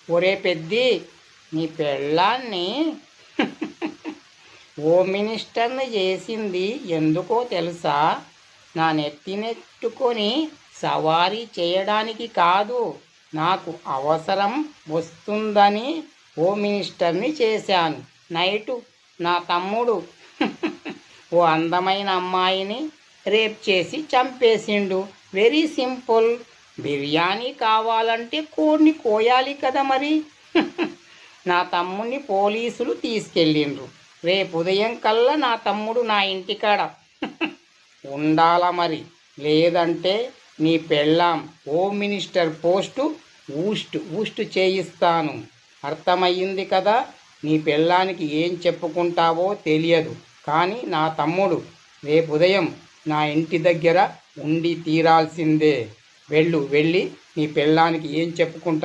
ఒరే పెద్ది, నీ పెళ్ళాన్ని హోమ్ మినిస్టర్ని చేసింది ఎందుకో తెలుసా? నా నెత్తినెట్టుకొని సవారీ చేయడానికి కాదు, నాకు అవసరం వస్తుందని హోమ్ మినిస్టర్ని చేశాను. నైటు నా తమ్ముడు ఓ అందమైన అమ్మాయిని రేప్ చేసి చంపేసిండు. Very simple. బిర్యానీ కావాలంటే కోడిని కోయాలి కదా మరి. నా తమ్ముడిని పోలీసులు తీసుకెళ్ళిండ్రు. రేపు ఉదయం కల్లా నా తమ్ముడు నా ఇంటికాడ ఉండాల మరి. లేదంటే నీ పెళ్ళాం హోమ్ మినిస్టర్ పోస్టు ఊస్ట్ చేయిస్తాను. అర్థమయ్యింది కదా? నీ పెళ్ళానికి ఏం చెప్పుకుంటావో తెలియదు, కానీ నా తమ్ముడు రేపు ఉదయం నా ఇంటి దగ్గర ఉండి తీరాల్సిందే. వెళ్ళి నీ పెళ్ళానికి ఏం చెప్పుకుంటా